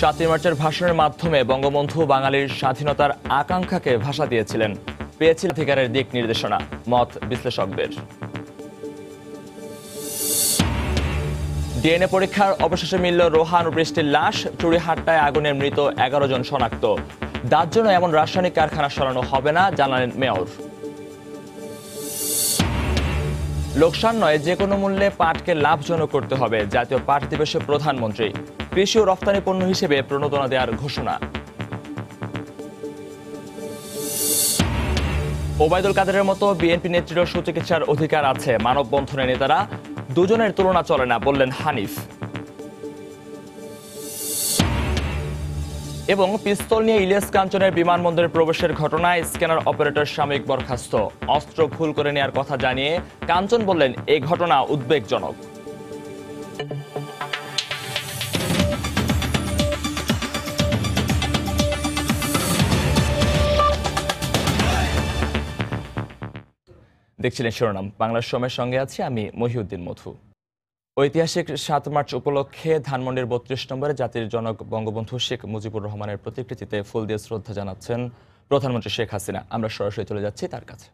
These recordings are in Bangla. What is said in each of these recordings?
7ই মার্চের ভাষণের মাধ্যমে বঙ্গবন্ধু বাঙালির স্বাধীনতার আকাঙ্ক্ষাকে ভাষা দিয়েছিলেন, পেয়েছিল অধিকারের দিক নির্দেশনা, মত বিশ্লেষকদের। ডিএনএ পরীক্ষার অবশেষে মিলল রোহান ও বৃষ্টির লাশ। চুড়িহাট্টায় আগুনে মৃত 11 জন শনাক্ত। দাঁত জন্য এমন রাসায়নিক কারখানা সরানো হবে না, জানালেন মেয়র। লোকসান নয়, যে কোনো মূল্যে পাটকে লাভজনক করতে হবে, জাতীয় পাট দিবসে প্রধানমন্ত্রী। কৃষি ও রপ্তানি পণ্য হিসেবে প্রণোদনা দেওয়ার ঘোষণা। ওবায়দুল কাদেরের মতো বিএনপি নেত্রীর সুচিকিৎসার অধিকার আছে, মানববন্ধনের নেতারা। দুজনের তুলনা চলে না, বললেন হানিফ। এবং পিস্তল নিয়ে ইলিয়াস কাঞ্চনের বিমানবন্দরে প্রবেশের ঘটনায় স্ক্যানার অপারেটর সাময়িক বরখাস্ত। অস্ত্র ভুল করে নেওয়ার কথা জানিয়ে কাঞ্চন বললেন, এই ঘটনা উদ্বেগজনক। দেখছিলেন শিরোনাম। বাংলার সময়ের সঙ্গে আছি আমি মহিউদ্দিন মধু। ঐতিহাসিক 7 মার্চ উপলক্ষে ধানমন্ডির 32 নম্বরে জাতির জনক বঙ্গবন্ধু শেখ মুজিবুর রহমানের প্রতিকৃতিতে ফুল দিয়ে শ্রদ্ধা জানাচ্ছেন প্রধানমন্ত্রী শেখ হাসিনা। আমরা সরাসরি চলে যাচ্ছি তার কাছে।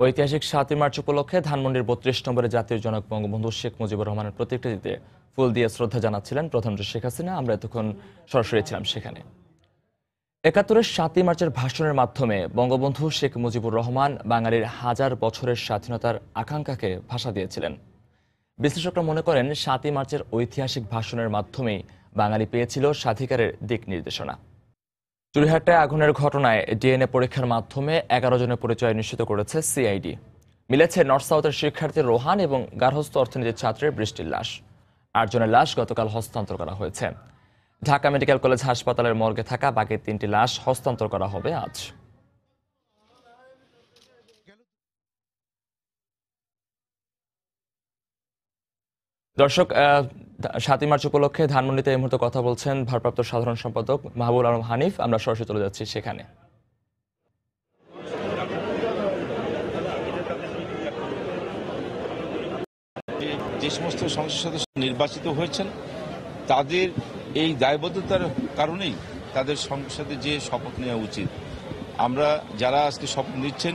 ঐতিহাসিক 7ই মার্চ উপলক্ষে ধানমন্ডির 32 নম্বরে জাতির জনক বঙ্গবন্ধু শেখ মুজিবুর রহমানের প্রতিকৃতিতে ফুল দিয়ে শ্রদ্ধা জানাচ্ছিলেন প্রধানমন্ত্রী শেখ হাসিনা। আমরা এতক্ষণ সরাসরি ছিলাম সেখানে। 71-এর 7ই মার্চের ভাষণের মাধ্যমে বঙ্গবন্ধু শেখ মুজিবুর রহমান বাঙালির হাজার বছরের স্বাধীনতার আকাঙ্ক্ষাকে ভাষা দিয়েছিলেন। বিশ্লেষকরা মনে করেন, 7ই মার্চের ঐতিহাসিক ভাষণের মাধ্যমেই বাঙালি পেয়েছিল স্বাধিকারের দিক নির্দেশনা। চুড়িহাট্টায় আগুনের ঘটনায় ডিএনএ পরীক্ষার মাধ্যমে 11 জনের পরিচয় নিশ্চিত করেছে সিআইডি। মিলেছে নর্থ সাউথের শিক্ষার্থী রোহান এবং গার্হস্থ্য অর্থনীতির ছাত্রের বৃষ্টির লাশ। 8 জনের লাশ গতকাল হস্তান্তর করা হয়েছে। ঢাকা মেডিকেল কলেজ হাসপাতালের মর্গে থাকা বাকি 3টি লাশ হস্তান্তর করা হবে আজ। দর্শক, 7ই মার্চ উপলক্ষে ধানমন্ডিতে এই মুহূর্তে কথা বলছেন ভারপ্রাপ্ত সাধারণ সম্পাদক মাহবুবুল আলম হানিফ। আমরা সরাসরি চলে যাচ্ছি সেখানে। যে সমস্ত সংসদ সদস্য নির্বাচিত হয়েছেন তাদের এই দায়বদ্ধতার কারণেই তাদের সংসদে যে শপথ নেওয়া উচিত। আমরা যারা আজকে শপথ নিচ্ছেন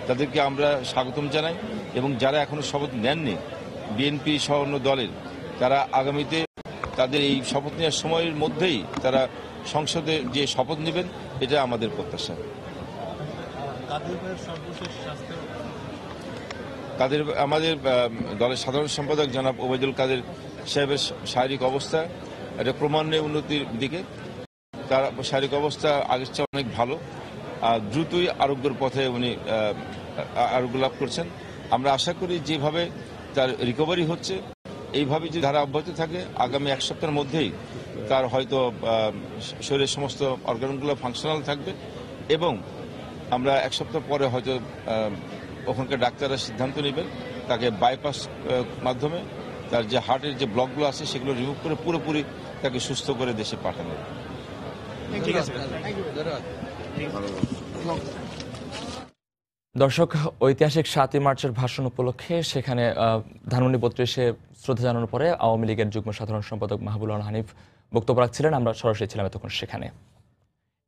তাদেরকে আমরা স্বাগতম জানাই, এবং যারা এখনো শপথ নেননি বিএনপি সহ অন্য দলের, তারা আগামীতে তাদের এই শপথ নেওয়ার সময়ের মধ্যেই তারা সংসদে যে শপথ নেবেন, এটা আমাদের প্রত্যাশা। কাদের আমাদের দলের সাধারণ সম্পাদক জনাব ওবায়দুল কাদের সাহেবের শারীরিক অবস্থা একটা ক্রমান্বয়ে উন্নতির দিকে। তার শারীরিক অবস্থা আগের চেয়ে অনেক ভালো, দ্রুতই আরোগ্যের পথে উনি আরোগ্য লাভ করছেন। আমরা আশা করি যেভাবে তার রিকভারি হচ্ছে এইভাবে যদি ধারা অব্যাহত থাকে আগামী এক সপ্তাহের মধ্যেই তার হয়তো শরীরের সমস্ত অর্গানগুলো ফাংশনাল থাকবে এবং আমরা এক সপ্তাহ পরে হয়তো ওখানকার ডাক্তাররা সিদ্ধান্ত নেবেন তাকে বাইপাস মাধ্যমে তার যে হার্টের যে ব্লকগুলো আছে সেগুলো রিমুভ করে পুরোপুরি তাকে সুস্থ করে দেশে পাঠানো। ঠিক আছে, দর্শক, ঐতিহাসিক 7ই মার্চের ভাষণ উপলক্ষে সেখানে ধানমন্ডি 32-এ শ্রদ্ধা জানানোর পরে আওয়ামী লীগের যুগ্ম সাধারণ সম্পাদক মাহবুবুল আলম হানিফ বক্তব্য রাখছিলেন। আমরা সরাসরি ছিলাম তখন সেখানে।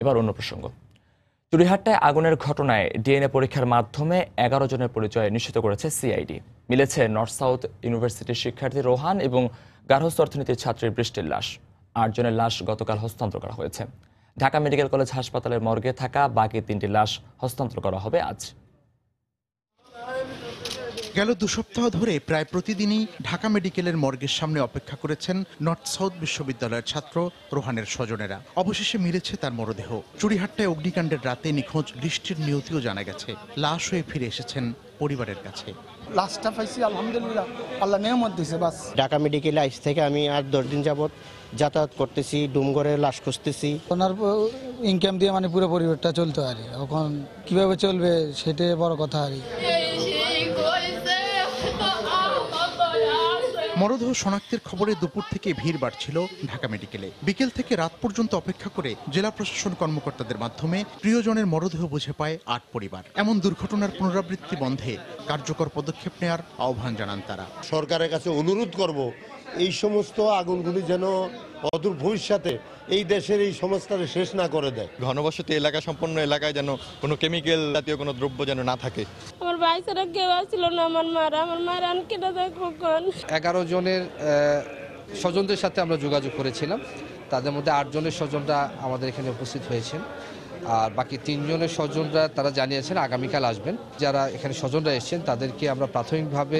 এবার অন্য প্রসঙ্গ, চুরিহাট্টায় আগুনের ঘটনায় ডিএনএ পরীক্ষার মাধ্যমে 11 জনের পরিচয় নিশ্চিত করেছে সিআইডি। মিলেছে নর্থ সাউথ ইউনিভার্সিটির শিক্ষার্থী রোহান এবং গার্হস্থ্য অর্থনীতির ছাত্রী বৃষ্টির লাশ। 8 জনের লাশ গতকাল হস্তান্তর করা হয়েছে। ঢাকা মেডিকেল কলেজ হাসপাতালের মর্গে থাকা বাকি 3টি লাশ হস্তান্তর করা হবে আজ। গেল 2 সপ্তাহ ধরে প্রায় প্রতিদিনই ঢাকা মেডিকেলের মর্গের সামনে অপেক্ষা করেছেন নর্থ সাউথ বিশ্ববিদ্যালয়ের ছাত্র রোহানের স্বজনেরা। অবশেষে মিলেছে তার মরদেহ। চুরিহাট্টায় অগ্নিকাণ্ডের রাতে নিখোঁজ বৃষ্টির নিয়তিও জানা গেছে। লাশ হয়ে ফিরে এসেছেন পরিবারের কাছে। লাশটা পাইছি আলহামদুলিল্লাহ, আল্লাহ নেয়ামত দিয়েছে। বাস ঢাকা মেডিকেলে আইস থেকে আমি আর 10 দিন যাবত যাতায়াত করতেছি, ডুমগড়ে লাশ খুঁজতেছি। ওনার ইনকাম দিয়ে মানে পুরো পরিবারটা চলতে পারে। এখন কিভাবে চলবে সেটাই বড় কথা আর। মরদেহ শনাক্তের খবরে দুপুর থেকে ভিড় বাড়ছিল ঢাকা মেডিকেলে। বিকেল থেকে রাত পর্যন্ত অপেক্ষা করে জেলা প্রশাসন কর্মকর্তাদের মাধ্যমে প্রিয়জনের মরদেহ বুঝে পায় 8 পরিবার। এমন দুর্ঘটনার পুনরাবৃত্তি বন্ধে কার্যকর পদক্ষেপ নেওয়ার আহ্বান জানান তারা। সরকারের কাছে অনুরোধ করব এই সমস্ত আগুনগুলি যেন অদূর ভবিষ্যতে এই দেশের এই সমস্যাটা শেষ না করে দেয়। ঘনবসতি এলাকা সম্পন্ন এলাকায় যেন কোনো কেমিক্যাল জাতীয় কোনো দ্রব্য যেন না থাকে। আমার ভাই ছাড়া কেউ আসছিল না, আমার মায়ের আমি কেটে দেখবো। 11 জনের স্বজনদের সাথে আমরা যোগাযোগ করেছিলাম। তাদের মধ্যে 8 জনের স্বজনরা আমাদের এখানে উপস্থিত হয়েছেন, আর বাকি 3 জনের স্বজনরা তারা জানিয়েছেন আগামীকাল আসবেন। যারা এখানে স্বজনরা এসেছেন তাদেরকে আমরা প্রাথমিকভাবে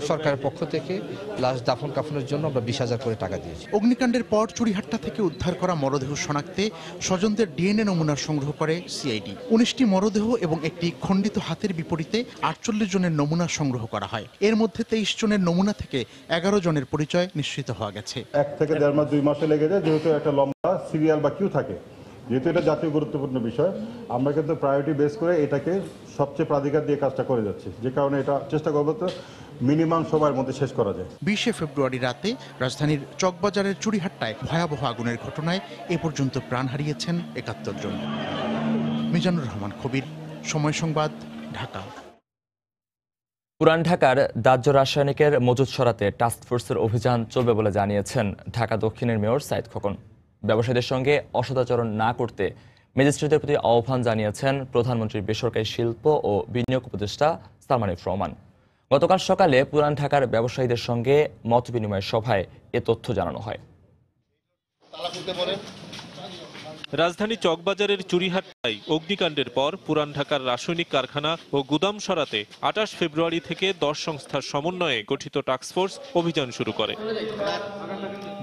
সরকারের পক্ষ থেকে লাশ দাফন কাফনের জন্য আমরা 20,000 করে টাকা দিয়েছি। অগ্নিকাণ্ডের পর চুরিহাট্টা থেকে উদ্ধার করা মরদেহ শনাক্তে স্বজনদের ডিএনএ নমুনা সংগ্রহ করে সিআইডি। 19টি মরদেহ এবং একটি খণ্ডিত হাতের বিপরীতে 48 জনের নমুনা সংগ্রহ করা হয়। এর মধ্যে 23 জনের নমুনা থেকে 11 জনের পরিচয় নিশ্চিত হওয়া গেছে। 1 থেকে 1.5 মাস 2 মাসে লেগে যায়, যেহেতু একটা লম্বা সিরিয়াল বা কিউ থাকে। যেহেতু এটা জাতীয় গুরুত্বপূর্ণ বিষয়, আমরা কিন্তু প্রায়োরিটি বেস করে এটাকে সবচেয়ে প্রাধিকার দিয়ে কাজটা করে যাচ্ছি, যে কারণে এটা চেষ্টা করবো তো মিনিমাম সময়ের মধ্যে শেষ করা যায়। 20 ফেব্রুয়ারি রাতে রাজধানীর চকবাজারের চুরিহাট্টায় ভয়াবহ আগুনের ঘটনায় এ পর্যন্ত প্রাণ হারিয়েছেন 71 জন। মিজানুর রহমান কবির, সময় সংবাদ, ঢাকা। পুরান ঢাকার দাহ্য রাসায়নিকের মজুত সরাতে টাস্কফোর্সের অভিযান চলবে বলে জানিয়েছেন ঢাকা দক্ষিণের মেয়র সাইদ খোকন। ব্যবসায়ীদের সঙ্গে অসদাচরণ না করতে ম্যাজিস্ট্রেটদের প্রতি আহ্বান জানিয়েছেন প্রধানমন্ত্রীর বেসরকারি শিল্প ও বিনিয়োগ উপদেষ্টা সালমান এফ রহমান। গতকাল সকালে পুরান ঢাকার ব্যবসায়ীদের সঙ্গে মত বিনিময় সভায় এ তথ্য জানানো হয়। রাজধানী চকবাজারের চুরিহাট্টায় অগ্নিকাণ্ডের পর পুরান ঢাকার রাসায়নিক কারখানা ও গুদাম সরাতে 28 ফেব্রুয়ারি থেকে 10 সংস্থার সমন্বয়ে গঠিত টাস্কফোর্স অভিযান শুরু করে।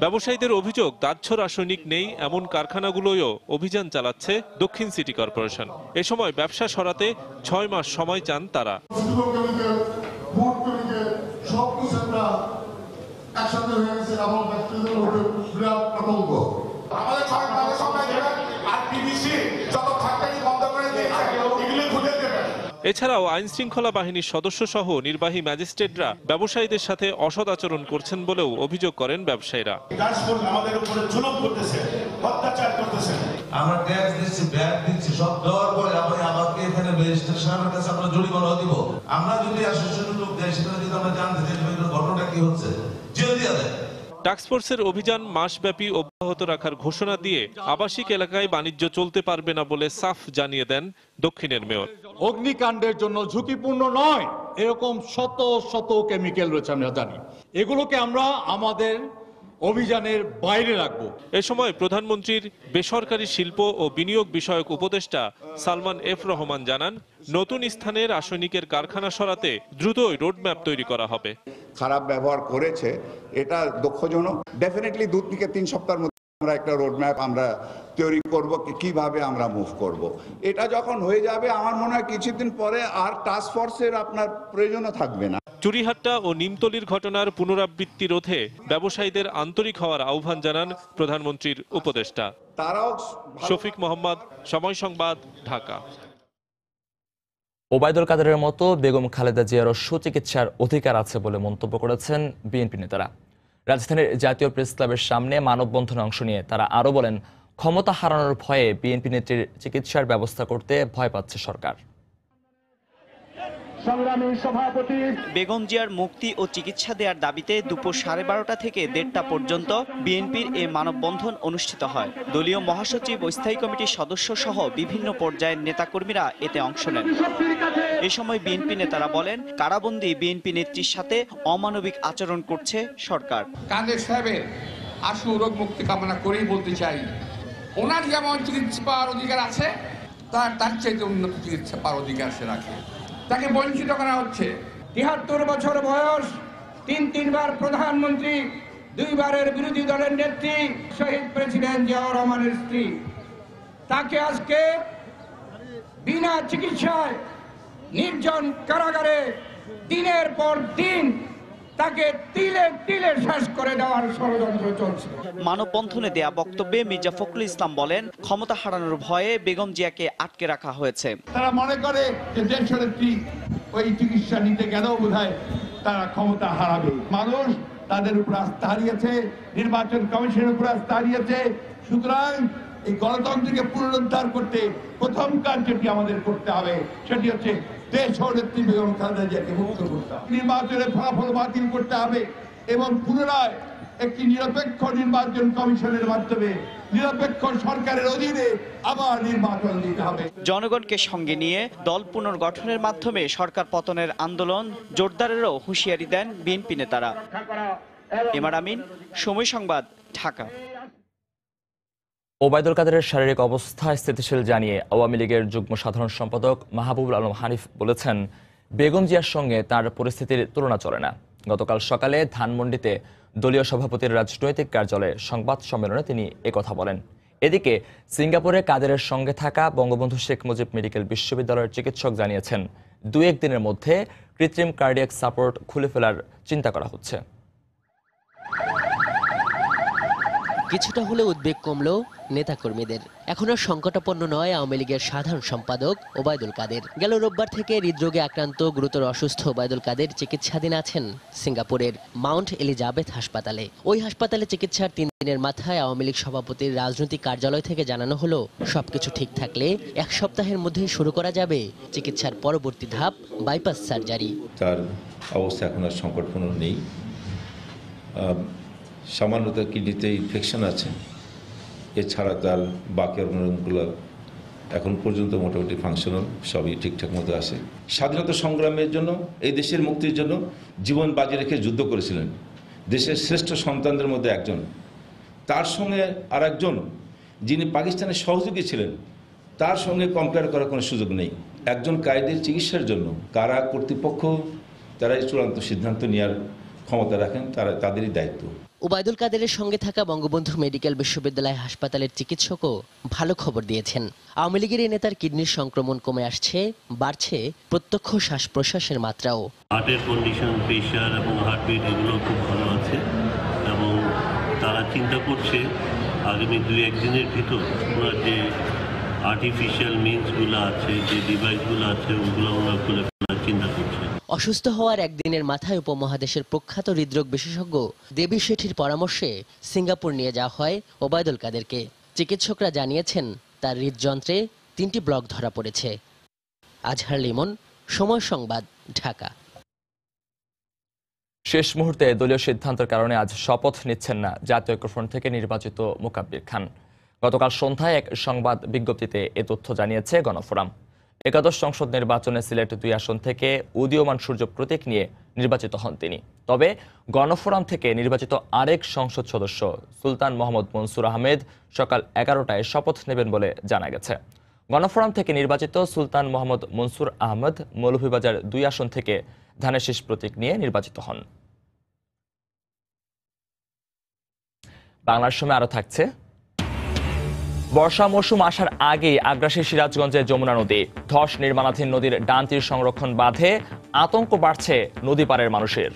ব্যবসায়ীদের অভিযোগ, দাহ্য রাসায়নিক নেই এমন কারখানাগুলোও অভিযান চালাচ্ছে দক্ষিণ সিটি কর্পোরেশন। এ সময় ব্যবসা সরাতে 6 মাস সময় চান তারা। এছাড়াও আইন শৃঙ্খলা বাহিনীর সদস্য সহ নির্বাহী ম্যাজিস্ট্রেটরা ব্যবসায়ীদের সাথে অসৎ আচরণ করছেন বলেও অভিযোগ করেন ব্যবসায়ীরা। আমাদের উপরে জুলুম করতেছে, অত্যাচার করতেছে। আমরা ট্যাক্স দিচ্ছি, ব্যাট দিচ্ছি, সব দেওয়ার পরে আমাকে এখানে ম্যাজিস্ট্রেট সাহেবের কাছে আমরা জরিমানা দিব। আমরা যদি আসলে লোক দেয়, সেটা যদি আমরা জানতে চাই ঘটনাটা কি হচ্ছে, জেল দিয়ে দেয়। টাস্কফোর্সের অভিযান মাসব্যাপী অব্যাহত রাখার ঘোষণা দিয়ে আবাসিক এলাকায় বাণিজ্য চলতে পারবে না বলে সাফ জানিয়ে দেন দক্ষিণের মেয়র। অগ্নিকাণ্ডের জন্য ঝুঁকিপূর্ণ নয় এরকম শত শত কেমিক্যাল রয়েছে, আমরা জানি। এগুলোকে আমরা আমাদের অভিযানের বাইরে রাখবো। এ সময় প্রধানমন্ত্রীর বেসরকারি শিল্প ও বিনিয়োগ বিষয়ক উপদেষ্টা সালমান এফ রহমান জানান, নতুন স্থানে রাসায়নিকের কারখানা সরাতে দ্রুতই রোডম্যাপ তৈরি করা হবে। খারাপ ব্যবহার করেছে, এটা দুঃখজনক। ডেফিনেটলি 2 থেকে 3 সপ্তাহের মধ্যে আমরা একটা রোডম্যাপ আমরা তৈরি করব, কিভাবে আমরা মুভ করব। এটা যখন হয়ে যাবে, আমার মনে হয় কিছুদিন পরে আর টাস্ক ফোর্সের আপনার প্রয়োজনও থাকবে না। চুরিহাট্টা ও নিমতলির ঘটনার পুনরাবৃত্তি রোধে ব্যবসায়ীদের আন্তরিক হওয়ার আহ্বান জানান প্রধানমন্ত্রীর উপদেষ্টা। শফিক মোহাম্মদ, সময় সংবাদ, ঢাকা। ওবায়দুল কাদেরের মতো বেগম খালেদা জিয়ারও সুচিকিৎসার অধিকার আছে বলে মন্তব্য করেছেন বিএনপি নেতারা। রাজধানীর জাতীয় প্রেস ক্লাবের সামনে মানববন্ধনে অংশ নিয়ে তারা আরও বলেন, ক্ষমতা হারানোর ভয়ে বিএনপি নেত্রীর চিকিৎসার ব্যবস্থা করতে ভয় পাচ্ছে সরকার। বেগম জিয়ার মুক্তি ও চিকিৎসা দেওয়ার দাবিতে দুপুর 12:30 থেকে 1:30 পর্যন্ত বিএনপির এ মানববন্ধন অনুষ্ঠিত হয়। দলীয় মহাসচিব ও স্থায়ী কমিটির সদস্য সহ বিভিন্ন পর্যায়ের নেতাকর্মীরা এতে অংশ নেন। এ সময় বিএনপি নেতারা বলেন, কারাবন্দী বিএনপি নেত্রীর সাথে অমানবিক আচরণ করছে সরকার। কাদের সাহেবের আশু রোগ মুক্তি কামনা করেই বলতে চাই, ওনার যেমন চিকিৎসা পাওয়ার অধিকার আছে, তার চাইতে উন্নত চিকিৎসা পাওয়ার অধিকার সে রাখে। তাকে বঞ্চিত করা হচ্ছে। 73 বছর বয়স, 3বার প্রধানমন্ত্রী, 2বারের বিরোধী দলের নেত্রী, শহীদ প্রেসিডেন্ট জিয়াউর রহমানের স্ত্রী, তাকে আজকে বিনা চিকিৎসায় নির্জন কারাগারে দিনের পর দিন তাকে তিলে তিলে শেষ করে দেওয়ার ষড়যন্ত্র চলছে। মানববন্ধনে দেয়া বক্তব্যে মির্জা ফখরুল ইসলাম বলেন, ক্ষমতা হারানোর ভয়ে বেগম জিয়াকে আটকে রাখা হয়েছে। তারা মনে করে যে দেশনেত্রী ওই চিকিৎসা নিতে গেলেও বোধহয় তারা ক্ষমতা হারাবে। মানুষ তাদের উপর আস্থা হারিয়েছে, নির্বাচন কমিশনের উপর আস্থা হারিয়েছে। সুতরাং এই গণতন্ত্রকে পুনরুদ্ধার করতে প্রথম কাজ যেটি আমাদের করতে হবে সেটি হচ্ছে দেশনেত্রী বেগম খালেদা জিয়াকে মুক্ত করতে হবে। নির্বাচনের ফলাফল বাতিল করতে হবে এবং পুনরায় একটি নিরপেক্ষ নির্বাচন কমিশনের মাধ্যমে নিরপেক্ষ সরকারের অধীনে আবার নির্বাচন দিতে হবে। জনগণকে সঙ্গে নিয়ে দল পুনর্গঠনের মাধ্যমে সরকার পতনের আন্দোলন জোরদারেরও হুঁশিয়ারি দেন বিএনপি নেতারা। এমআর আমিন, সময় সংবাদ, ঢাকা। ওবায়দুল কাদেরের শারীরিক অবস্থা স্থিতিশীল জানিয়ে আওয়ামী লীগের যুগ্ম সাধারণ সম্পাদক মাহবুবুল আলম হানিফ বলেছেন, বেগম জিয়ার সঙ্গে তার পরিস্থিতির তুলনা চলে না। গতকাল সকালে ধানমন্ডিতে দলীয় সভাপতির রাজনৈতিক কার্যালয়ে সংবাদ সম্মেলনে তিনি একথা বলেন। এদিকে সিঙ্গাপুরে কাদেরের সঙ্গে থাকা বঙ্গবন্ধু শেখ মুজিব মেডিকেল বিশ্ববিদ্যালয়ের চিকিৎসক জানিয়েছেন, 2-1 দিনের মধ্যে কৃত্রিম কার্ডিয়াক সাপোর্ট খুলে ফেলার চিন্তা করা হচ্ছে। কিছুটা হলে উদ্বেগ কমলো নেতাকর্মীদের। এখনো সংকটাপন্ন নয় আওয়ামী লীগের সাধারণ সম্পাদক ওবায়দুল কাদের। গেল রোববার থেকে হৃদরোগে আক্রান্ত গুরুতর অসুস্থ ওবায়দুল কাদের চিকিৎসাধীন আছেন সিঙ্গাপুরের মাউন্ট এলিজাবেথ হাসপাতালে। ওই হাসপাতালে চিকিৎসার 3 দিনের মাথায় আওয়ামী লীগ সভাপতির রাজনৈতিক কার্যালয় থেকে জানানো হলো, সবকিছু ঠিক থাকলে 1 সপ্তাহের মধ্যেই শুরু করা যাবে চিকিৎসার পরবর্তী ধাপ বাইপাস সার্জারি। তার অবস্থা এখন আর সংকটপূর্ণ নেই। সামান্যত কিডনিতে ইনফেকশন আছে, এছাড়া তার বাকি অর্গানগুলো এখন পর্যন্ত মোটামুটি ফাংশনাল, সবই ঠিকঠাক মতো আছে। স্বাধীনতা সংগ্রামের জন্য, এই দেশের মুক্তির জন্য জীবন বাজি রেখে যুদ্ধ করেছিলেন দেশের শ্রেষ্ঠ সন্তানদের মধ্যে একজন। তার সঙ্গে আর একজন যিনি পাকিস্তানের সহযোগী ছিলেন, তার সঙ্গে কম্পেয়ার করার কোনো সুযোগ নেই। একজন কায়েদের চিকিৎসার জন্য কারা কর্তৃপক্ষ তারাই চূড়ান্ত সিদ্ধান্ত নেওয়ার ক্ষমতা রাখেন, তাদেরই দায়িত্ব। ওবায়দুল কাদেরের সঙ্গে থাকা বঙ্গবন্ধু মেডিকেল বিশ্ববিদ্যালয় হাসপাতালের চিকিৎসকও ভালো খবর দিয়েছেন। আওয়ামী লীগের এই নেতার কিডনির সংক্রমণ কমে আসছে, বাড়ছে প্রত্যক্ষ শ্বাস প্রশ্বাসের মাত্রাও। হার্টের কন্ডিশন, প্রেশার এবং হার্টবিট এগুলো খুব ভালো আছে এবং তারা চিন্তা করছে আগামী 2-1 দিনের ভিতর ওনার যে আর্টিফিশিয়াল মিনসগুলো আছে, যে ডিভাইসগুলো আছে, ওগুলো ওনারা খুলে ফেলার চিন্তা করছে। অসুস্থ হওয়ার একদিনের মাথায় উপমহাদেশের প্রখ্যাত হৃদরোগ বিশেষজ্ঞ দেবী শেঠির পরামর্শে সিঙ্গাপুর নিয়ে যাওয়া হয় ওবায়দুল কাদেরকে। চিকিৎসকরা জানিয়েছেন তার হৃদযন্ত্রে 3টি ব্লক ধরা পড়েছে। আজহার লিমন, সময় সংবাদ, ঢাকা। শেষ মুহূর্তে দলীয় সিদ্ধান্তের কারণে আজ শপথ নিচ্ছেন না জাতীয় ঐক্যফ্রন্ট থেকে নির্বাচিত মোকাব্বির খান। গতকাল সন্ধ্যায় এক সংবাদ বিজ্ঞপ্তিতে এ তথ্য জানিয়েছে গণফোরাম। 11শ সংসদ নির্বাচনে সিলেট 2 আসন থেকে উদীয়মান সূর্য প্রতীক নিয়ে নির্বাচিত হন তিনি। তবে গণফোরাম থেকে নির্বাচিত আরেক সংসদ সদস্য সুলতান মোহাম্মদ মনসুর আহমেদ সকাল 11টায় শপথ নেবেন বলে জানা গেছে। গণফোরাম থেকে নির্বাচিত সুলতান মোহাম্মদ মনসুর আহমেদ মৌলভীবাজার 2 আসন থেকে ধানের শীষ প্রতীক নিয়ে নির্বাচিত হন। বাংলার সময় আরও থাকছে। বর্ষা মৌসুম আসার আগেই আগ্রাসী সিরাজগঞ্জে যমুনা নদী, ধস নির্মাণাধীন নদীর ডান তীর সংরক্ষণ বাঁধে আতঙ্ক বাড়ছে নদী পাড়ের মানুষের।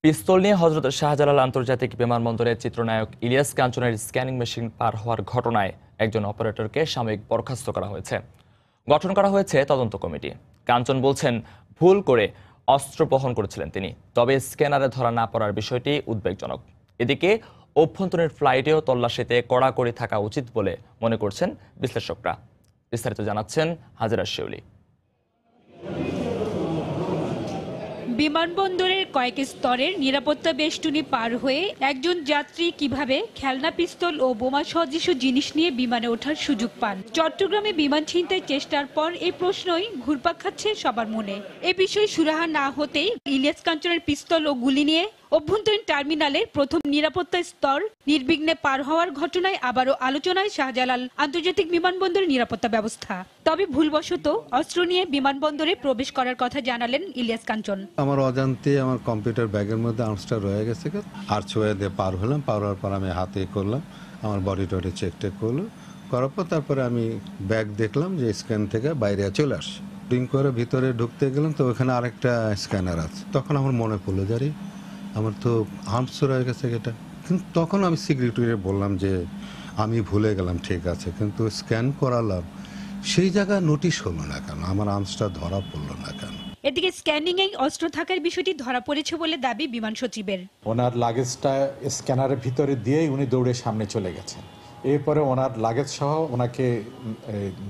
পিস্তল নিয়ে হযরত শাহজালাল আন্তর্জাতিক বিমানবন্দরের চিত্রনায়ক ইলিয়াস কাঞ্চনের স্ক্যানিং মেশিন পার হওয়ার ঘটনায় একজন অপারেটরকে সাময়িক বরখাস্ত করা হয়েছে। গঠন করা হয়েছে তদন্ত কমিটি। কাঞ্চন বলছেন, ভুল করে অস্ত্র বহন করেছিলেন তিনি, তবে স্ক্যানারে ধরা না পড়ার বিষয়টি উদ্বেগজনক। এদিকে অভ্যন্তরীণ ফ্লাইটেও তল্লাশিতে কড়াকড়ি থাকা উচিত বলে মনে করছেন বিশ্লেষকরা। বিস্তারিত জানাচ্ছেন হাজেরা শিউলি। বিমানবন্দরের কয়েক স্তরের নিরাপত্তা বেষ্টনী পার হয়ে একজন যাত্রী কিভাবে খেলনা পিস্তল ও বোমা সদৃশ জিনিস নিয়ে বিমানে ওঠার সুযোগ পান? চট্টগ্রামে বিমান ছিনতাই চেষ্টার পর এই প্রশ্নই ঘুরপাক খাচ্ছে সবার মনে। এ বিষয়ে সুরাহা না হতেই ইলিয়াস কাঞ্চনের পিস্তল ও গুলি নিয়ে অভ্যন্তরীণ টার্মিনালের প্রথম নিরাপত্তা স্তর নির্বিঘ্নে পার হওয়ার ঘটনায় আবারও আলোচনায় শাহজালাল আন্তর্জাতিক বিমানবন্দরের নিরাপত্তা ব্যবস্থা। তবে ভুলবশত অস্ত্র নিয়ে বিমানবন্দরে প্রবেশ করার কথা জানালেন ইলিয়াস কাঞ্চন। আমার অজান্তে আমার কম্পিউটার ব্যাগের মধ্যে আর্মসটা রয়ে গেছে, আর্চওয়ে দিয়ে পার হলাম। পার হওয়ার পর আমি হাতে করলাম, আমার বডি টডি চেক করলো, করার পর তারপরে আমি ব্যাগ দেখলাম যে স্ক্যান থেকে বাইরে চলে আসছে। ড্রিঙ্ক করে ভিতরে ঢুকতে গেলাম, তো ওখানে আরেকটা স্ক্যানার আছে। তখন আমার মনে পড়লো যে আমার তো আর্মস রয়ে গেছে এটা। কিন্তু তখন আমি সিকিউরিটিকে বললাম যে আমি ভুলে গেলাম, ঠিক আছে, কিন্তু স্ক্যান করালাম, সেই জায়গায় নোটিশ হলো না কেন, আমার আর্মসটা ধরা পড়লো না কেন? এদিকে স্ক্যানিং এ অস্ত্র থাকার বিষয়টি ধরা পড়েছে বলে দাবি বিমান সচিবের। ওনার লাগেজটা স্ক্যানারের ভিতরে দিয়েই উনি দৌড়ে সামনে চলে গেছেন। এরপরে ওনার লাগেজ সহ ওনাকে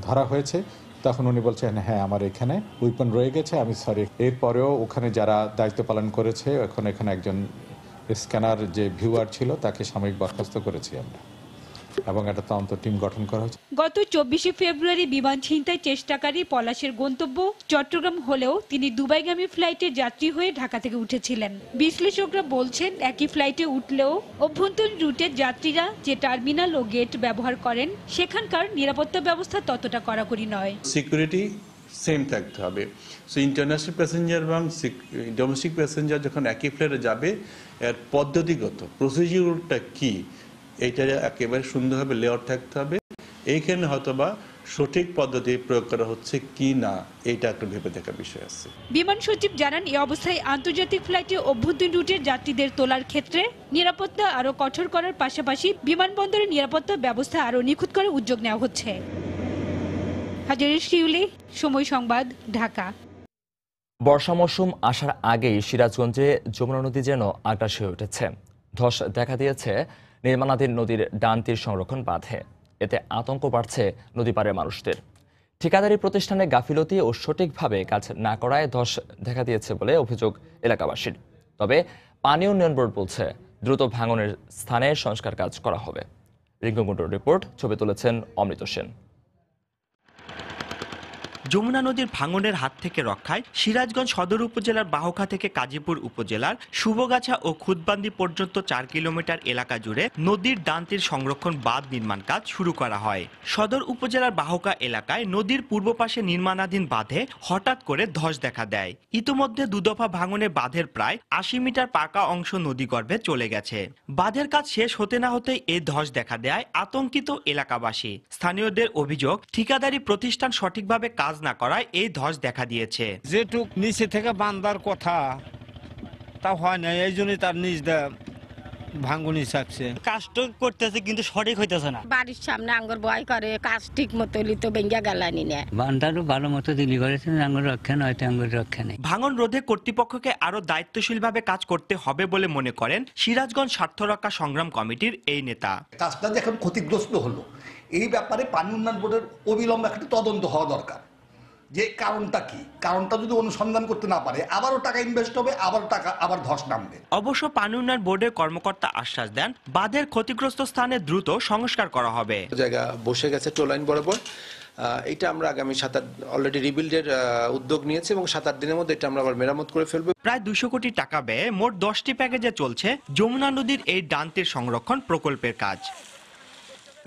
ধরা হয়েছে। তখন উনি বলছেন, হ্যাঁ আমার এখানে উইপন রয়ে গেছে, আমি সরি। এরপরেও ওখানে যারা দায়িত্ব পালন করেছে, এখন এখানে একজন স্ক্যানার যে ভিউয়ার ছিল তাকে সাময়িক বরখাস্ত করেছি আমরা, এবং একটা তদন্ত টিম গঠন করা হয়েছে। গত 24 ফেব্রুয়ারি বিমান ছিনতাই চেষ্টাকারী পলাশের গন্তব্য চট্টগ্রাম হলেও তিনি দুবাইগামী ফ্লাইটে যাত্রী হয়ে ঢাকা থেকে উঠেছিলেন। বিশ্লেষকরা বলছেন, একই ফ্লাইটে উঠলেও অভ্যন্তরীণ রুটের যাত্রীরা যে টার্মিনাল ও গেট ব্যবহার করেন সেখানকার নিরাপত্তা ব্যবস্থা ততটা কড়াকড়ি নয়। সিকিউরিটি সেম থাকতে হবে। সো ইন্টারন্যাশনাল প্যাসেঞ্জার এবং ডোমেস্টিক প্যাসেঞ্জার যখন একই ফ্লাইটে যাবে, এর পদ্ধতিগত প্রসিডিউরটা কি, এইটা একেবারে সুন্দরভাবে লেআউট থাকতে হবে। এইখানে হয়তোবা সঠিক পদ্ধতি প্রয়োগ করা হচ্ছে কি না, এইটা একটু ভেবে দেখার বিষয় আছে। বিমান সচিব জানান, এই অবস্থায় আন্তর্জাতিক ফ্লাইটে অভ্যন্তরীণ রুটের যাত্রীদের তোলার ক্ষেত্রে নিরাপত্তা আরও কঠোর করার পাশাপাশি বিমানবন্দরের নিরাপত্তা ব্যবস্থা আরও নিখুঁত করার উদ্যোগ নেওয়া হচ্ছে। হাজেরা শিউলি, সময় সংবাদ, ঢাকা। বর্ষা মৌসুম আসার আগেই সিরাজগঞ্জে যমুনা নদী যেন আগ্রাসী হয়ে উঠেছে। ধস দেখা দিয়েছে নির্মাণাধীন নদীর ডান তীর সংরক্ষণ বাঁধে। এতে আতঙ্ক বাড়ছে নদী পাড়ের মানুষদের। ঠিকাদারি প্রতিষ্ঠানে গাফিলতি ও সঠিকভাবে কাজ না করায় ধস দেখা দিয়েছে বলে অভিযোগ এলাকাবাসীর। তবে পানি উন্নয়ন বোর্ড বলছে, দ্রুত ভাঙনের স্থানে সংস্কার কাজ করা হবে। রিঙ্কু গুন্ডুর রিপোর্ট, ছবি তুলেছেন অমৃত সেন। যমুনা নদীর ভাঙনের হাত থেকে রক্ষায় সিরাজগঞ্জ সদর উপজেলার বাহকা থেকে কাজীপুর উপজেলার শুভগাছা ও খুদবান্দি পর্যন্ত 4 কিলোমিটার এলাকা জুড়ে নদীর ডান তীর সংরক্ষণ বাঁধ নির্মাণ কাজ শুরু করা হয়। সদর উপজেলার বাহকা এলাকায় নদীর পূর্ব পাশে নির্মাণাধীন বাঁধে হঠাৎ করে ধস দেখা দেয়। ইতোমধ্যে দুদফা ভাঙনে বাঁধের প্রায় 80 মিটার পাকা অংশ নদীগর্ভে চলে গেছে। বাঁধের কাজ শেষ হতে না হতেই এই ধস দেখা দেয় আতঙ্কিত এলাকাবাসী। স্থানীয়দের অভিযোগ, ঠিকাদারি প্রতিষ্ঠান সঠিকভাবে কাজ না করায় এই ধস দেখা দিয়েছে। যেটুক নিচে থেকে বান্ধার কথা তা হয় না, এই জন্যই তার নিচ ভাঙ্গুনি থাকছে। কাজটা করতেছে কিন্তু সঠিক হইতেছে না। বাড়ির সামনে আঙ্গুর বয় করে, কাজ ঠিক মতো লিতো বেঙ্গা গালানি না। বান্ধারও ভালো মতো দিলি করেছেন, আঙ্গুর রক্ষা নয়তো আঙ্গুর রক্ষা নেই। ভাঙন রোধে কর্তৃপক্ষকে আরো দায়িত্বশীলভাবে কাজ করতে হবে বলে মনে করেন সিরাজগঞ্জ স্বার্থ রক্ষা সংগ্রাম কমিটির এই নেতা। কাজটা যখন ক্ষতিগ্রস্ত হলো, এই ব্যাপারে পানি উন্নয়ন বোর্ডের অবিলম্বে একটা তদন্ত হওয়া দরকার, যে কারণটা কি। কারণটা যদি অনুসন্ধান করতে না পারে, আবারও টাকা ইনভেস্ট হবে, আবার ধস নামবে। অবশ্য পানি উন্নয়ন বোর্ডের কর্মকর্তা আশ্বাস দেন, বাঁধের ক্ষতিগ্রস্ত স্থানে দ্রুত সংস্কার করা হবে। জায়গা বসে গেছে টো লাইন বরাবর, এটা আমরা আগামী 7-8 অলরেডি রিবিল্ডের উদ্যোগ নিয়েছি এবং 7-8 দিনের মধ্যে এটা আমরা আবার মেরামত করে ফেলবো। প্রায় 200 কোটি টাকা ব্যয়ে মোট 10টি প্যাকেজে চলছে যমুনা নদীর এই ডান তীর সংরক্ষণ প্রকল্পের কাজ।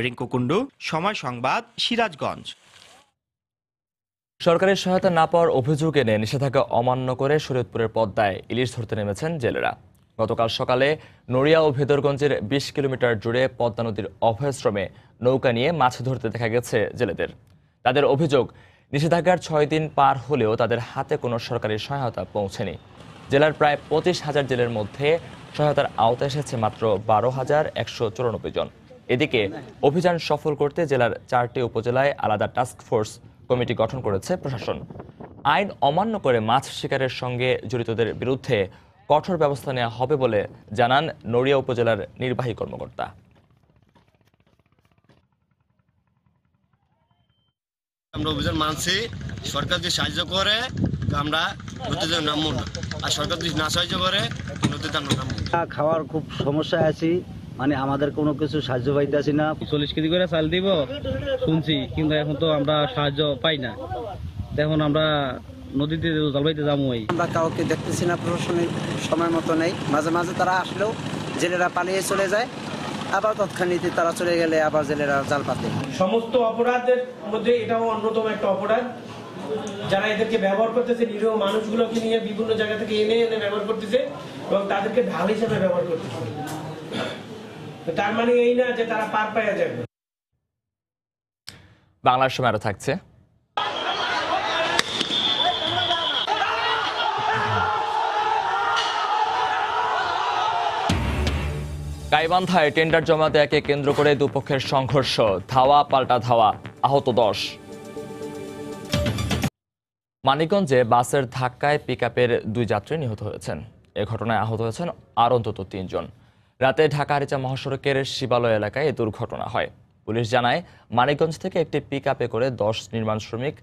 রিঙ্কু কুন্ডু, সময় সংবাদ, সিরাজগঞ্জ। সরকারের সহায়তা না পাওয়ার অভিযোগ এনে নিষেধাজ্ঞা অমান্য করে শরীয়তপুরের পদ্মায় ইলিশ ধরতে নেমেছেন জেলেরা। গতকাল সকালে নড়িয়া ও ভেদরগঞ্জের ২০ কিলোমিটার জুড়ে পদ্মা নদীর অভয়াশ্রমে নৌকা নিয়ে মাছ ধরতে দেখা গেছে জেলেদের। তাদের অভিযোগ, নিষেধাজ্ঞার ৬ দিন পার হলেও তাদের হাতে কোনো সরকারি সহায়তা পৌঁছেনি। জেলার প্রায় ২৫,০০০ জেলের মধ্যে সহায়তার আওতায় এসেছে মাত্র ১২,১৯৪ জন। এদিকে অভিযান সফল করতে জেলার ৪টি উপজেলায় আলাদা টাস্ক ফোর্স কমিটি গঠন করেছে প্রশাসন। আইন অমান্য করে মাছ শিকারের সঙ্গে জড়িতদের বিরুদ্ধে কঠোর ব্যবস্থা নেওয়া হবে বলে জানান নড়িয়া উপজেলার নির্বাহী কর্মকর্তা। আমরা অভিযান মানছি, সরকার যদি সাহায্য করে আমরা নদীতে নামবো না, আর সরকার যদি না সাহায্য করে নদীতে আমরা নামবো। খাওয়ার খুব সমস্যায় আছি, মানে আমাদের কোনো কিছু সাহায্য পাইতেছি না। 40 কেজি করে চাল দিব শুনছি, কিন্তু এখন তো আমরা সাহায্য পাই না। এখন আমরা নদীতে জলবাইতে যাবো। আমরা কাউকে দেখতেছি না, প্রশাসনের সময় মতো নেই। মাঝে মাঝে তারা আসলেও জেলেরা পালিয়ে চলে যায়, আবার তৎক্ষণিক তারা চলে গেলে আবার জেলেরা জাল পাতে। সমস্ত অপরাধের মধ্যে এটাও অন্যতম একটা অপরাধ। যারা এদেরকে ব্যবহার করতেছে, নিরীহ মানুষগুলোকে নিয়ে বিভিন্ন জায়গা থেকে এনে এনে ব্যবহার করতেছে এবং তাদেরকে ঢাল হিসেবে ব্যবহার করতেছে। তার মানে এই না যে তারা পার পাওয়া যাবে। বাংলার সময় আরো থাকছে। গাইবান্ধায় টেন্ডার জমা দেয়াকে কেন্দ্র করে দুপক্ষের সংঘর্ষ, ধাওয়া পাল্টা ধাওয়া, আহত 10। মানিকগঞ্জে বাসের ধাক্কায় পিকআপের 2 যাত্রী নিহত হয়েছেন। এ ঘটনায় আহত হয়েছেন আর অন্তত 3 জন। রাতে ঢাকা আরিচা মহাসড়কের শিবালয় এলাকায় এই দুর্ঘটনা হয়। পুলিশ জানায়, মানিকগঞ্জ থেকে একটি পিকআপে করে 10 নির্মাণ শ্রমিক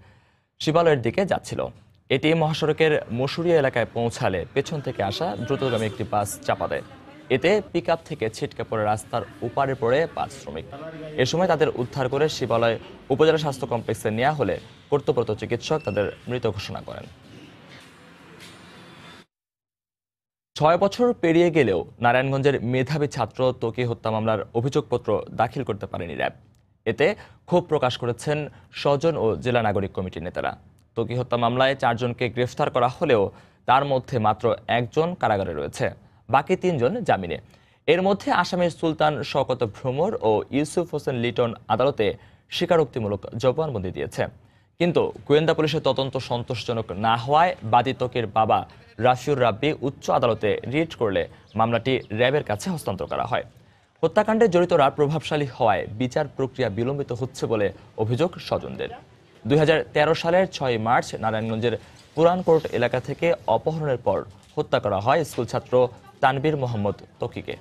শিবালয়ের দিকে যাচ্ছিল। এটি মহাসড়কের মশুরিয়া এলাকায় পৌঁছালে পেছন থেকে আসা দ্রুতগামী একটি বাস চাপা দেয়। এতে পিকআপ থেকে ছিটকে পড়ে রাস্তার ওপারে পড়ে 5 শ্রমিক। এ সময় তাদের উদ্ধার করে শিবালয় উপজেলা স্বাস্থ্য কমপ্লেক্সে নেওয়া হলে কর্তব্যরত চিকিৎসক তাদের মৃত ঘোষণা করেন। 6 বছর পেরিয়ে গেলেও নারায়ণগঞ্জের মেধাবী ছাত্র ত্বকী হত্যা মামলার অভিযোগপত্র দাখিল করতে পারেনি র্যাব। এতে ক্ষোভ প্রকাশ করেছেন স্বজন ও জেলা নাগরিক কমিটির নেতারা। ত্বকী হত্যা মামলায় 4 জনকে গ্রেফতার করা হলেও তার মধ্যে মাত্র 1 জন কারাগারে রয়েছে, বাকি 3 জন জামিনে। এর মধ্যে আসামি সুলতান শওকত ভ্রমর ও ইউসুফ হোসেন লিটন আদালতে স্বীকারোক্তিমূলক জবানবন্দি দিয়েছে। কিন্তু গোয়েন্দা পুলিশের তদন্ত সন্তোষজনক না হওয়ায় বাদী ত্বকীর বাবা রাফিউর রাব্বি উচ্চ আদালতে রিট করলে মামলাটি র্যাবের কাছে হস্তান্তর করা হয়। হত্যাকাণ্ডে জড়িতরা প্রভাবশালী হওয়ায় বিচার প্রক্রিয়া বিলম্বিত হচ্ছে বলে অভিযোগ স্বজনদের। 2013 সালের 6 মার্চ নারায়ণগঞ্জের পুরানকোট এলাকা থেকে অপহরণের পর হত্যা করা হয় স্কুল ছাত্র তানবীর মোহাম্মদ ত্বকীকে।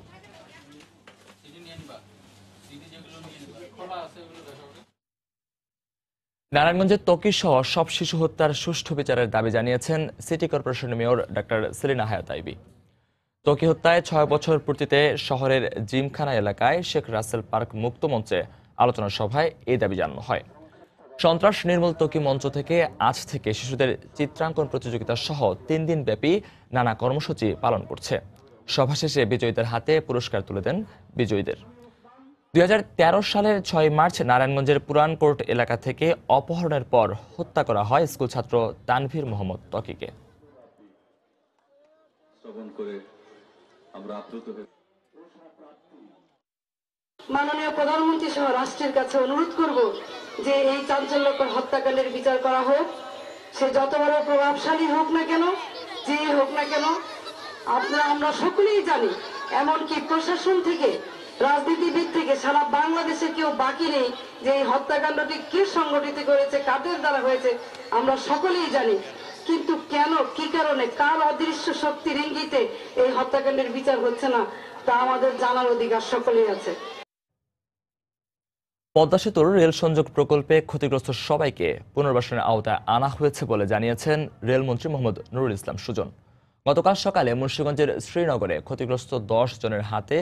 নারায়ণগঞ্জের ত্বকী সহ সব শিশু হত্যার সুষ্ঠু বিচারের দাবি জানিয়েছেন সিটি কর্পোরেশনের মেয়র ডক্টর সেলিনা হায়াত আইবি। ত্বকী হত্যায় 6 বছর পূর্তিতে শহরের জিমখানা এলাকায় শেখ রাসেল পার্ক মুক্ত মঞ্চে আলোচনা সভায় এই দাবি জানানো হয়। সন্ত্রাস নির্মূল ত্বকী মঞ্চ থেকে আজ থেকে শিশুদের চিত্রাঙ্কন প্রতিযোগিতা সহ 3 দিন ব্যাপী নানা কর্মসূচি পালন করছে। সভা শেষে বিজয়ীদের হাতে পুরস্কার তুলে দেন বিজয়ীদের। 2013 সালের 6 মার্চ নারায়ণগঞ্জের পুরানকোট এলাকা থেকে অপহরণের পর হত্যা করা হয় স্কুল ছাত্র তানভীর মোহাম্মদ ত্বকীকে। মাননীয় প্রধানমন্ত্রী সহ রাষ্ট্রের কাছে অনুরোধ করব যে এই চাঞ্চল্যকর হত্যাকাণ্ডের বিচার করা হোক। সে যত বড় প্রভাবশালী হোক না কেন, যে হোক না কেন, আমরা সকলেই জানি, এমনকি প্রশাসন থেকে রাজনীতিবিদ থেকে সারা বাংলাদেশে কেউ বাকি নেই যে এই হত্যাকাণ্ডটি কে সংগঠিত করেছে, কাদের দ্বারা হয়েছে আমরা সকলেই জানি। কিন্তু কেন, কি কারণে, কার অদৃশ্য শক্তির ইঙ্গিতে এই হত্যাকাণ্ডের বিচার হচ্ছে না, তা আমাদের জানার অধিকার সকলেই আছে। পদ্মা সেতুর রেল সংযোগ প্রকল্পে ক্ষতিগ্রস্ত সবাইকে পুনর্বাসনের আওতায় আনা হয়েছে বলে জানিয়েছেন রেলমন্ত্রী মোহাম্মদ নুরুল ইসলাম সুজন। গতকাল সকালে মুন্সিগঞ্জের শ্রীনগরে ক্ষতিগ্রস্ত 10 জনের হাতে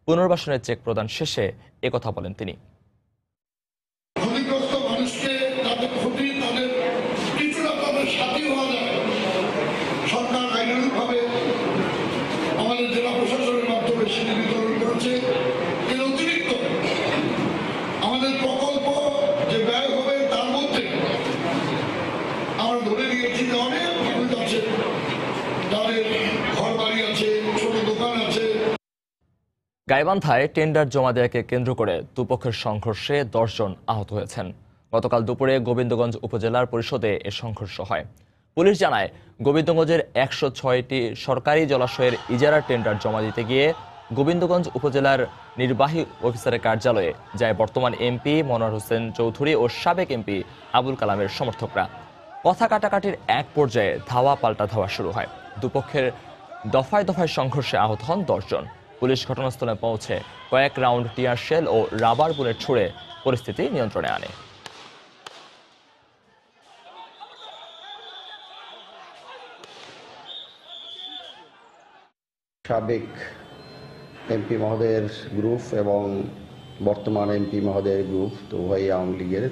পুনর্বাসনের চেক প্রদান শেষে একথা বলেন তিনি। ক্ষতিগ্রস্ত মানুষকে তাদের ক্ষতি তাদের কিছুটা তাদের সাথে হওয়া যায়। সরকার আইনানুগভাবে আমাদের জেলা প্রশাসনের মাধ্যমে সেটি বিতরণ করেছে। এর অতিরিক্ত আমাদের প্রকল্প যে ব্যয় হবে তার মধ্যে আমরা ধরে নিয়েছি যে অনেক মানুষ আছে, তাদের ঘর বাড়ি আছে, ছোট দোকান গাইবান্ধায় টেন্ডার জমা দেওয়াকে কেন্দ্র করে দুপক্ষের সংঘর্ষে 10 জন আহত হয়েছেন। গতকাল দুপুরে গোবিন্দগঞ্জ উপজেলার পরিষদে এ সংঘর্ষ হয়। পুলিশ জানায়, গোবিন্দগঞ্জের 106টি সরকারি জলাশয়ের ইজারা টেন্ডার জমা দিতে গিয়ে গোবিন্দগঞ্জ উপজেলার নির্বাহী অফিসারের কার্যালয়ে যায় বর্তমান এমপি মনোয়ার হোসেন চৌধুরী ও সাবেক এমপি আবুল কালামের সমর্থকরা। কথা কাটাকাটির এক পর্যায়ে ধাওয়া পাল্টা ধাওয়া শুরু হয়। দুপক্ষের দফায় দফায় সংঘর্ষে আহত হন 10 জন। পুলিশ ঘটনাস্থলে পৌঁছে কয়েক রাউন্ড টিয়ার শেল ও রাবার বুলেট ছুড়ে পরিস্থিতি নিয়ন্ত্রণে আনে। সাবেক এমপি মহোদয়ের গ্রুপ এবং বর্তমান এমপি মহোদয়ের গ্রুপ, তো উভয়ই আওয়ামী লীগের,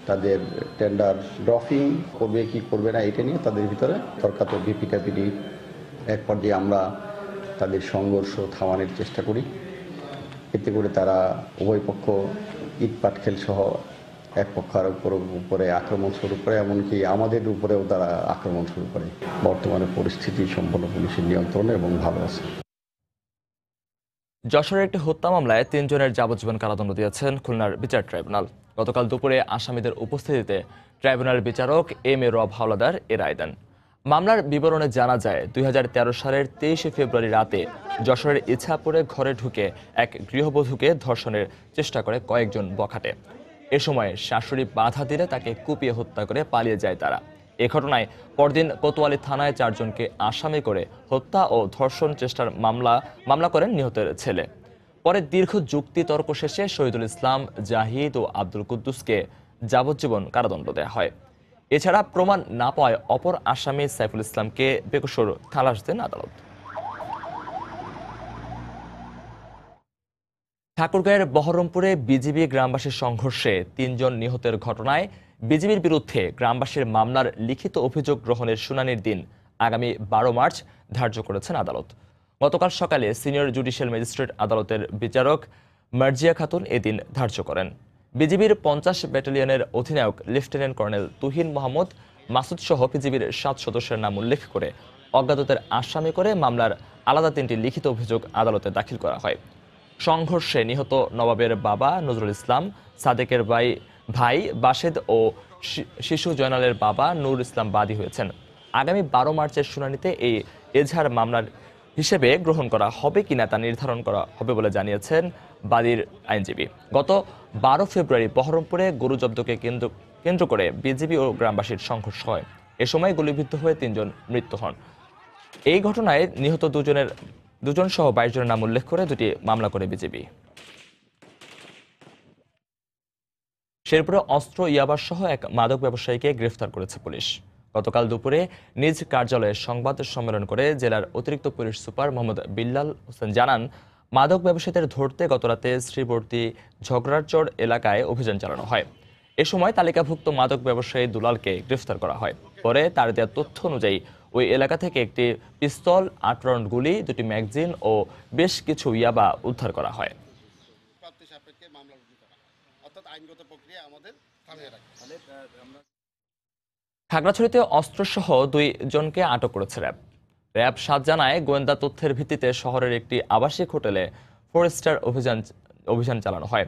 তাদের টেন্ডার ড্রফিং করবে কি করবে না এটা নিয়ে তাদের ভিতরে তর্কাতর্কি পিটাপিটি। এক পর্যায়ে আমরা তাদের সংঘর্ষ থামানোর চেষ্টা করি। এতে করে তারা উভয় পক্ষ ইট পাটকেল সহ এক পক্ষের উপরে আক্রমণ শুরু করে, এমনকি আমাদের উপরেও তারা আক্রমণ শুরু করে। বর্তমানে পরিস্থিতি সম্পূর্ণ পুলিশের নিয়ন্ত্রণে এবং ভালো আছে। যশোরের একটি হত্যা মামলায় 3 জনের যাবজ্জীবন কারাদণ্ড দিয়েছেন খুলনার বিচার ট্রাইব্যুনাল। গতকাল দুপুরে আসামিদের উপস্থিতিতে ট্রাইব্যুনাল বিচারক এম এ রব হাওলাদার এ রায় দেন। মামলার বিবরণে জানা যায়, 2013 সালের 23 ফেব্রুয়ারি রাতে যশোরের ইছাপুরে ঘরে ঢুকে এক গৃহবধূকে ধর্ষণের চেষ্টা করে কয়েকজন বখাটে। এ সময় শাশুড়ি বাধা দিলে তাকে কুপিয়ে হত্যা করে পালিয়ে যায় তারা। এ ঘটনায় পরদিন কোতোয়ালি থানায় 4 জনকে আসামি করে হত্যা ও ধর্ষণ চেষ্টার মামলা করেন নিহতের ছেলে। পরে দীর্ঘ যুক্তি তর্ক শেষে শহীদুল ইসলাম, জাহিদ ও আব্দুল কুদ্দুসকে যাবজ্জীবন কারাদণ্ড দেওয়া হয়। এছাড়া প্রমাণ না পাওয়ায় অপর আসামি সাইফুল ইসলামকে বেকসুর খালাস দেন আদালত। ঠাকুরগাঁয়ের বহরমপুরে বিজিবি গ্রামবাসীর সংঘর্ষে 3 জন নিহতের ঘটনায় বিজিবির বিরুদ্ধে গ্রামবাসীর মামলার লিখিত অভিযোগ গ্রহণের শুনানির দিন আগামী 12 মার্চ ধার্য করেছেন আদালত। গতকাল সকালে সিনিয়র জুডিশিয়াল ম্যাজিস্ট্রেট আদালতের বিচারক মার্জিয়া খাতুন এদিন ধার্য করেন। বিজিবির 50 ব্যাটালিয়নের অধিনায়ক লেফটেন্যান্ট কর্নেল তুহিন মোহাম্মদ মাসুদ সহ বিজিবির 7 সদস্যের নাম উল্লেখ করে অজ্ঞাতদের আসামি করে মামলার আলাদা 3টি লিখিত অভিযোগ আদালতে দাখিল করা হয়। সংঘর্ষে নিহত নবাবের বাবা নজরুল ইসলাম, সাদেকের ভাই বাশেদ ও শিশু জয়নালের বাবা নূর ইসলাম বাদী হয়েছেন। আগামী 12 মার্চের শুনানিতে এই এজাহার মামলার হিসেবে গ্রহণ করা হবে কিনা তা নির্ধারণ করা হবে বলে জানিয়েছেন বাদীর আইনজীবী। গত 12 ফেব্রুয়ারি বহরমপুরে গরু জব্দকে কেন্দ্র করে বিজিবি ও গ্রামবাসীর সংঘর্ষ হয়। এ সময় গুলিবিদ্ধ হয়ে 3 জন মৃত্যু হন। এই ঘটনায় নিহত 2 জন সহ 22 জনের নাম উল্লেখ করে 2টি মামলা করে বিজিবি। শেরপুরে অস্ত্র, ইয়াবা সহ এক মাদক ব্যবসায়ীকে গ্রেফতার করেছে পুলিশ। গতকাল দুপুরে নিজ কার্যালয়ে সংবাদ সম্মেলন করে জেলার অতিরিক্ত পুলিশ সুপার মোহাম্মদ বিল্লাল হোসেন জানান, মাদক ব্যবসায়ীদের ধরতে গতরাতে শ্রীবর্তী ঝগড়ারচর এলাকায় অভিযান চালানো হয়। এ সময় তালিকাভুক্ত মাদক ব্যবসায়ী দুলালকে গ্রেফতার করা হয়। পরে তার দেওয়া তথ্য অনুযায়ী ওই এলাকা থেকে একটি পিস্তল, 8 রাউন্ড গুলি, 2টি ম্যাগাজিন ও বেশ কিছু ইয়াবা উদ্ধার করা হয়। খাগড়াছড়িতে অস্ত্রসহ 2 জনকে আটক করেছে র্যাব। র্যাব 7 জানায়, গোয়েন্দা তথ্যের ভিত্তিতে শহরের একটি আবাসিক হোটেলে 4 স্টার অভিযান চালানো হয়।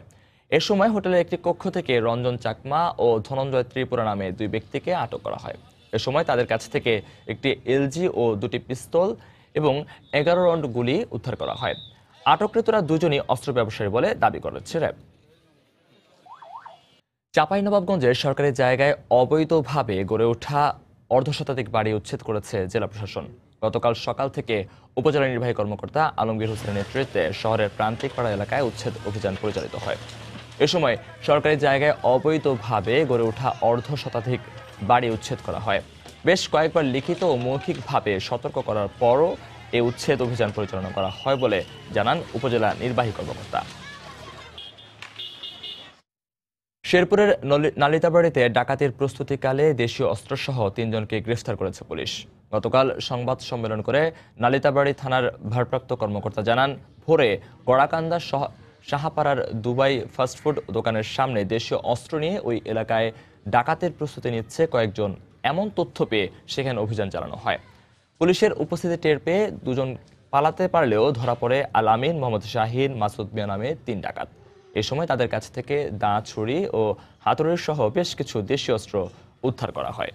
এ সময় হোটেলের একটি কক্ষ থেকে রঞ্জন চাকমা ও ধনঞ্জয় ত্রিপুরা নামে 2 ব্যক্তিকে আটক করা হয়। এ সময় তাদের কাছ থেকে একটি এলজি ও 2টি পিস্তল এবং 11 রাউন্ড গুলি উদ্ধার করা হয়। আটককৃতরা 2 জনই অস্ত্র ব্যবসায়ী বলে দাবি করেছে র্যাব। চাঁপাইনবাবগঞ্জের সরকারি জায়গায় অবৈধভাবে গড়ে ওঠা অর্ধশতাধিক বাড়ি উচ্ছেদ করেছে জেলা প্রশাসন। গতকাল সকাল থেকে উপজেলা নির্বাহী কর্মকর্তা আলমগীর হোসেনের নেতৃত্বে শহরের প্রান্তিক পাড়া এলাকায় উচ্ছেদ অভিযান পরিচালিত হয়। এ সময় সরকারি জায়গায় অবৈধভাবে গড়ে ওঠা অর্ধশতাধিক বাড়ি উচ্ছেদ করা হয়। বেশ কয়েকবার লিখিত ও মৌখিকভাবে সতর্ক করার পরও এই উচ্ছেদ অভিযান পরিচালনা করা হয় বলে জানান উপজেলা নির্বাহী কর্মকর্তা। শেরপুরের নালিতাবাড়িতে ডাকাতির প্রস্তুতিকালে দেশীয় অস্ত্রসহ 3 জনকে গ্রেফতার করেছে পুলিশ। গতকাল সংবাদ সম্মেলন করে নালিতাবাড়ি থানার ভারপ্রাপ্ত কর্মকর্তা জানান, ভোরে গড়াকান্দা শাহাপাড়ার দুবাই ফাস্টফুড দোকানের সামনে দেশীয় অস্ত্র নিয়ে ওই এলাকায় ডাকাতের প্রস্তুতি নিচ্ছে কয়েকজন, এমন তথ্য পেয়ে সেখানে অভিযান চালানো হয়। পুলিশের উপস্থিতি টের পেয়ে পালাতে পারলেও ধরা পড়ে আল আমিন, মোহাম্মদ শাহিন, মাসুদ মিয়া নামে 3 ডাকাত। এ সময় তাদের কাছ থেকে দা, ছুরি ও হাতুড়ির সহ বেশ কিছু দেশীয় অস্ত্র উদ্ধার করা হয়।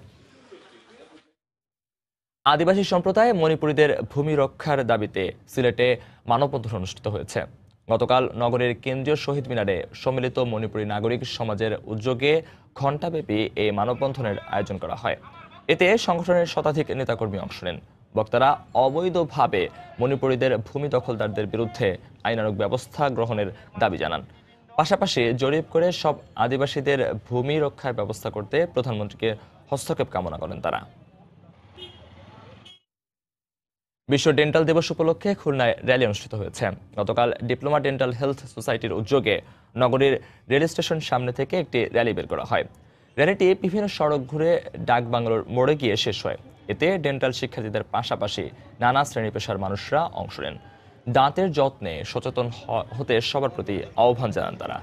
আদিবাসী সম্প্রদায় মণিপুরীদের ভূমি রক্ষার দাবিতে সিলেটে মানববন্ধন অনুষ্ঠিত হয়েছে। গতকাল নগরের কেন্দ্রীয় শহীদ মিনারে সম্মিলিত মণিপুরী নাগরিক সমাজের উদ্যোগে ঘণ্টাব্যাপী এই মানববন্ধনের আয়োজন করা হয়। এতে সংগঠনের শতাধিক নেতাকর্মী অংশ নেন। বক্তারা অবৈধভাবে মণিপুরীদের ভূমি দখলদারদের বিরুদ্ধে আইনানুগ ব্যবস্থা গ্রহণের দাবি জানান। পাশাপাশি জরিপ করে সব আদিবাসীদের ভূমি রক্ষার ব্যবস্থা করতে প্রধানমন্ত্রীকে হস্তক্ষেপ কামনা করেন তারা। বিশ্ব ডেন্টাল দিবস উপলক্ষে খুলনায় র্যালি অনুষ্ঠিত হয়েছে। গতকাল ডিপ্লোমা ডেন্টাল হেলথ সোসাইটির উদ্যোগে নগরীর রেল স্টেশন সামনে থেকে একটি র্যালি বের করা হয়। র্যালিটি বিভিন্ন সড়ক ঘুরে ডাকবাংলোর মোড়ে গিয়ে শেষ হয়। এতে ডেন্টাল শিক্ষার্থীদের পাশাপাশি নানা শ্রেণী পেশার মানুষরা অংশ নেন। দাঁতের যত্নে সচেতন হতে সবার প্রতি আহ্বান জানান তারা।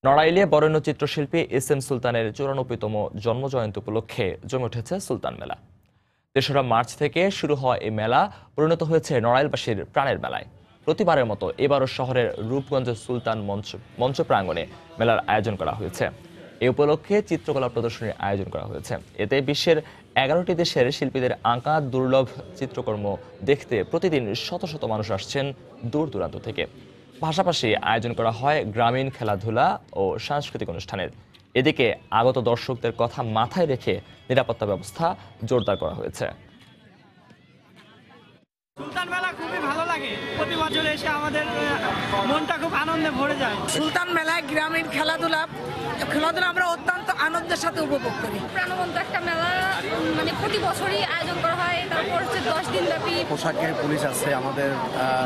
নড়াইলে বরেণ্য চিত্রশিল্পী এস এম সুলতানের 94তম জন্মজয়ন্তী উপলক্ষে জমে উঠেছে সুলতান মেলা। ৩রা মার্চ থেকে শুরু হওয়া এই মেলা পরিণত হয়েছে নড়াইলবাসীর প্রাণের মেলায়। প্রতিবারের মতো এবারও শহরের রূপগঞ্জ সুলতান মঞ্চ প্রাঙ্গণে মেলার আয়োজন করা হয়েছে। এ উপলক্ষে চিত্রকলা প্রদর্শনীর আয়োজন করা হয়েছে। এতে বিশ্বের 11টি দেশের শিল্পীদের আঁকা দুর্লভ চিত্রকর্ম দেখতে প্রতিদিন শত শত মানুষ আসছেন দূর দূরান্ত থেকে। পাশাপাশি আয়োজন করা হয় গ্রামীণ খেলাধুলা ও সাংস্কৃতিক অনুষ্ঠানের। এদিকে আগত দর্শকদের কথা মাথায় রেখে নিরাপত্তা ব্যবস্থা জোরদার করা হয়েছে। সুলতান মেলা খুবই ভালো লাগে, প্রতি বছর এসে আমাদের মনটা খুব আনন্দে ভরে যায়। সুলতান মেলায় গ্রামীণ খেলাধুলা আমরা অত্যন্ত আনন্দের সাথে উপভোগ করি। প্রাণবন্ত একটা মেলা মানে প্রতি বছরই আয়োজন করা হয়। তারপর হচ্ছে 10 দিন ব্যাপী পোশাকের পুলিশ আছে, আমাদের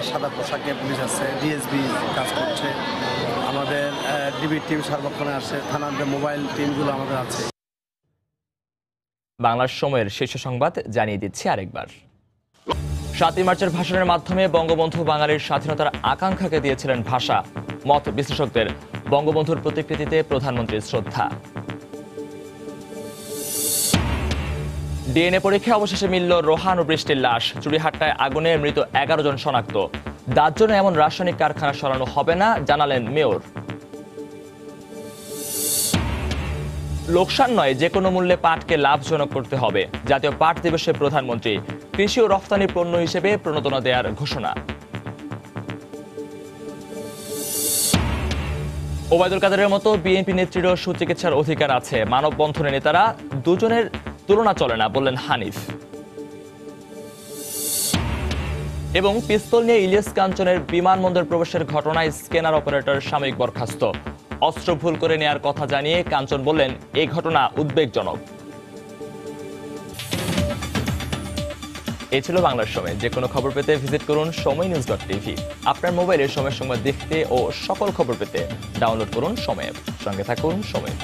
সাদা পোশাকের পুলিশ আছে, ডিএসবি কাজ করছে, আমাদের ডিবি টিম সার্বক্ষণে আসে, থানার মোবাইল টিমগুলো আমাদের আছে। বাংলার সময়ের শীর্ষ সংবাদ জানিয়ে দিচ্ছি আরেকবার। 7ই মার্চের ভাষণের মাধ্যমে বঙ্গবন্ধু বাঙালির স্বাধীনতার আকাঙ্ক্ষাকে দিয়েছিলেন ভাষা। মত বিশ্লেষকদের বঙ্গবন্ধুর প্রতিকৃতিতে প্রধানমন্ত্রীর শ্রদ্ধা। ডিএনএ পরীক্ষা অবশেষে মিলল রোহান ও বৃষ্টির লাশ। চুড়িহাট্টায় আগুনে মৃত 11 জন শনাক্ত। দাঁত জন্য এমন রাসায়নিক কারখানা সরানো হবে না জানালেন মেয়র। লোকসান নয়, যে কোনো মূল্যে পাটকে লাভজনক করতে হবে। জাতীয় পাট দিবসে প্রধানমন্ত্রী কৃষি ও রফতানি পণ্য হিসেবে প্রণোদনা দেওয়ার ঘোষণা। ওবায়দুল কাদেরের মতো বিএনপি নেত্রীরও সুচিকিৎসার অধিকার আছে। মানববন্ধনের নেতারা দুজনের তুলনা চলে না বললেন হানিফ। এবং পিস্তল নিয়ে ইলিয়াস কাঞ্চনের বিমানবন্দর প্রবেশের ঘটনায় স্ক্যানার অপারেটর সাময়িক বরখাস্ত। অস্ত্র ভুল করে নেয়ার কথা জানিয়ে কাঞ্চন বললেন, এই ঘটনা উদ্বেগজনক। এই ছিল বাংলার সময়। যে কোনো খবর পেতে ভিজিট করুন সময়নিউজ.tv। আপনার মোবাইলে সময়ের সংবাদ দেখতে ও সকল খবর পেতে ডাউনলোড করুন সময় অ্যাপ। সঙ্গে থাকুন সময়।